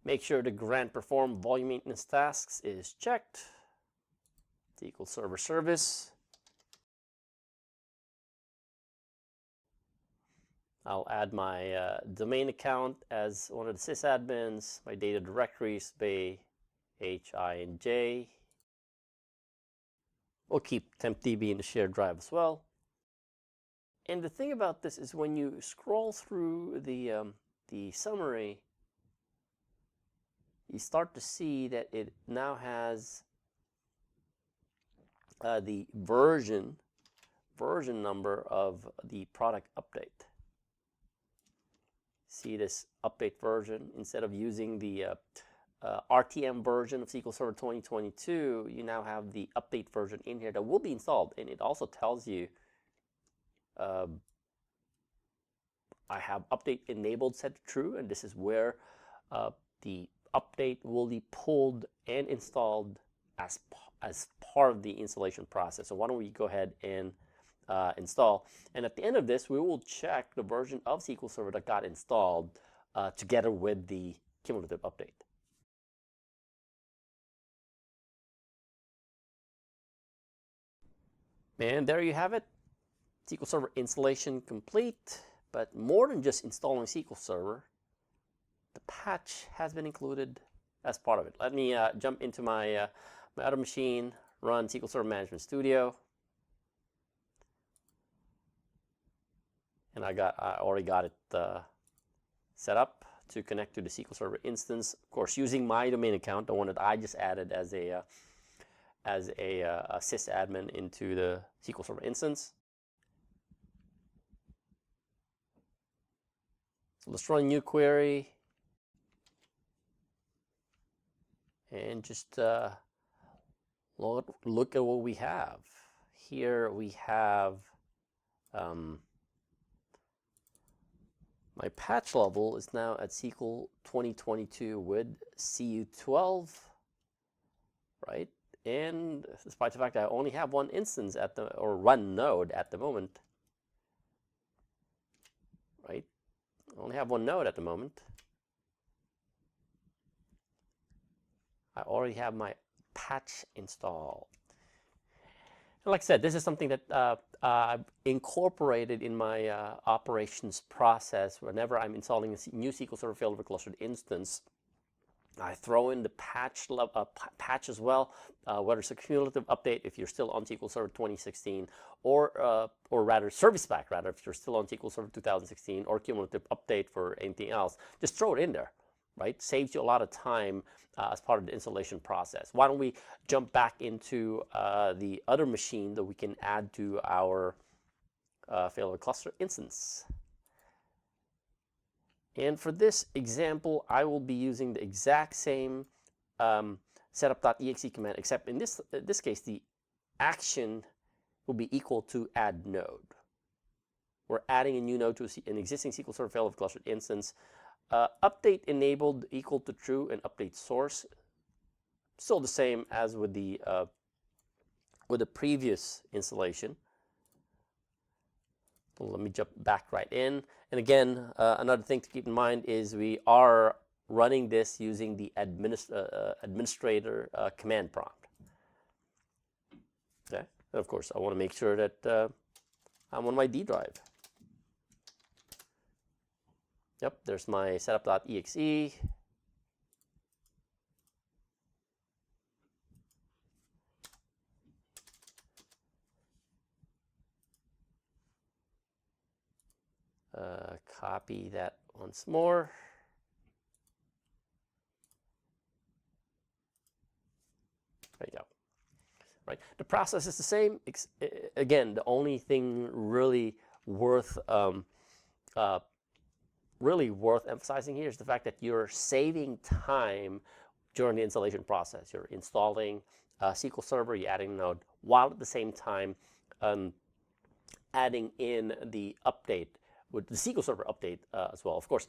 Make sure the grant perform volume maintenance tasks is checked. SQL Server service. I'll add my domain account as one of the sysadmins, my data directories, bay, h, I, and j. We'll keep tempdb in the shared drive as well. And the thing about this is when you scroll through the summary, you start to see that it now has the version number of the product update. See this update version? Instead of using the RTM version of SQL Server 2022, you now have the update version in here that will be installed. And it also tells you I have update enabled set to true, and this is where the update will be pulled and installed as part of the installation process. So why don't we go ahead and install, and at the end of this we will check the version of SQL Server that got installed together with the cumulative update. And there you have it, SQL Server installation complete. But more than just installing SQL Server, the patch has been included as part of it. Let me jump into my my other machine, run SQL Server Management Studio, and I already got it set up to connect to the SQL Server instance. Of course, using my domain account, the one that I just added as a sysadmin into the SQL Server instance. So let's run a new query and just look at what we have. Here we have my patch level is now at SQL 2022 with CU12, right? And despite the fact that I only have one instance or one node at the moment, right? I only have one node at the moment. I already have my patch installed. And like I said, this is something that I've incorporated in my operations process. Whenever I'm installing a new SQL Server failover clustered instance, I throw in the patch as well, whether it's a cumulative update if you're still on SQL Server 2016, or rather service pack, rather if you're still on SQL Server 2016, or cumulative update for anything else. Just throw it in there, right? Saves you a lot of time as part of the installation process. Why don't we jump back into the other machine that we can add to our failover cluster instance. And for this example, I will be using the exact same setup.exe command, except in this case, the action will be equal to add node. We're adding a new node to an existing SQL Server failover clustered instance. Update enabled equal to true, and update source still the same as with the previous installation. Let me jump back right in. And again, another thing to keep in mind is we are running this using the administrator command prompt. Okay, and of course, I want to make sure that I'm on my D drive. Yep, there's my setup.exe. Copy that once more. There you go. Right. The process is the same. Again, the only thing really worth emphasizing here is the fact that you're saving time during the installation process. You're installing SQL Server, you're adding a node, while at the same time adding in the update with the SQL Server update as well. Of course,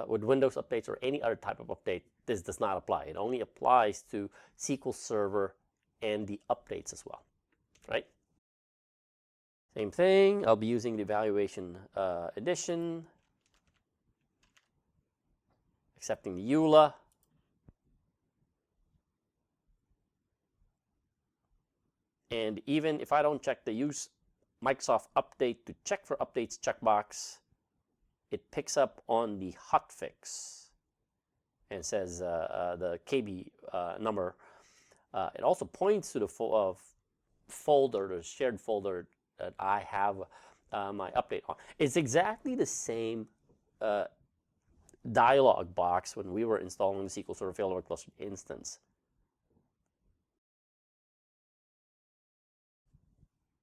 with Windows updates or any other type of update, this does not apply. It only applies to SQL Server and the updates as well, right? Same thing, I'll be using the evaluation edition, accepting the EULA. And even if I don't check the use Microsoft Update to check for updates checkbox, it picks up on the hotfix and says the KB number. It also points to the folder, the shared folder that I have my update on. It's exactly the same dialog box when we were installing the SQL Server failover clustered instance.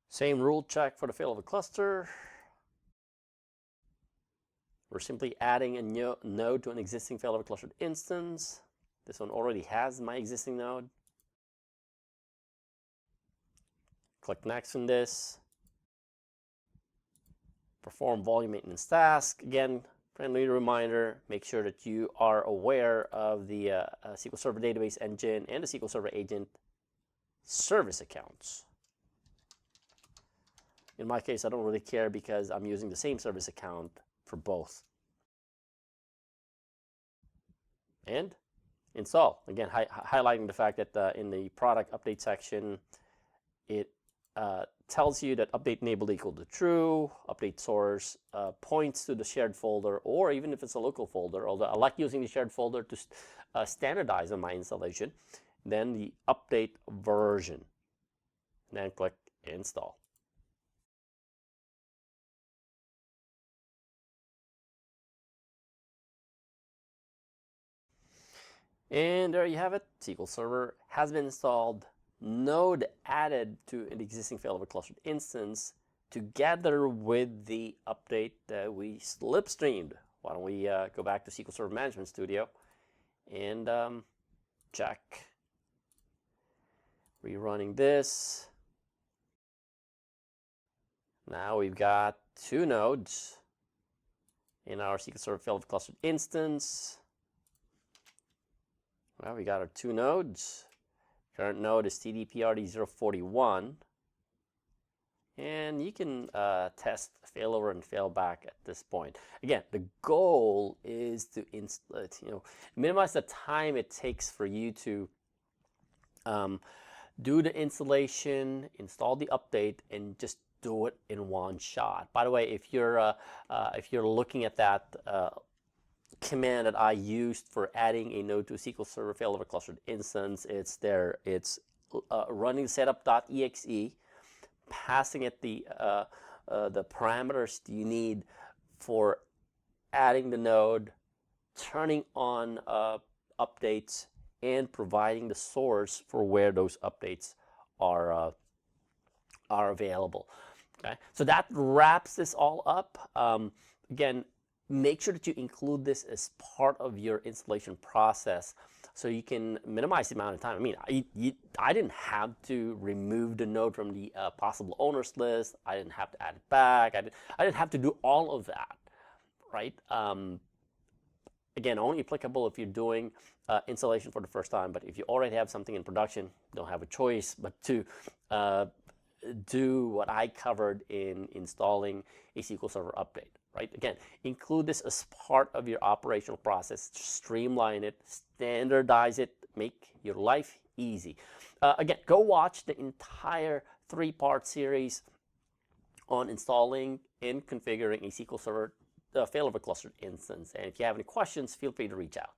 Same rule check for the failover cluster. We're simply adding a new node to an existing failover clustered instance. This one already has my existing node. Click next on this. perform volume maintenance task. Again, friendly reminder, make sure that you are aware of the SQL Server database engine and the SQL Server agent service accounts. In my case, I don't really care because I'm using the same service account for both. And install. Again, highlighting the fact that in the product update section, it tells you that update enabled equal to true, update source points to the shared folder, or even if it's a local folder, although I like using the shared folder to standardize on my installation, then the update version, and then click install. And there you have it. SQL Server has been installed, node added to an existing failover clustered instance together with the update that we slipstreamed. Why don't we go back to SQL Server Management Studio and check. Rerunning this. Now we've got 2 nodes in our SQL Server failover clustered instance. Well, we got our 2 nodes. Current node is TDPRD041. And you can test failover and failback at this point. Again, the goal is to minimize the time it takes for you to do the installation, install the update, and just do it in one shot. By the way, if you're looking at that command that I used for adding a node to a SQL Server failover clustered instance, it's there. It's running setup.exe, passing it the parameters you need for adding the node, turning on updates, and providing the source for where those updates are available. Okay, so that wraps this all up. Again, make sure that you include this as part of your installation process so you can minimize the amount of time. I mean, I didn't have to remove the node from the possible owners list. I didn't have to add it back. I didn't have to do all of that, right? Again, only applicable if you're doing installation for the first time. But if you already have something in production, you don't have a choice but to do what I covered in installing a SQL Server update. Right? Again, include this as part of your operational process. Streamline it, standardize it, make your life easy. Again, go watch the entire 3-part series on installing and configuring a SQL Server failover clustered instance. And if you have any questions, feel free to reach out.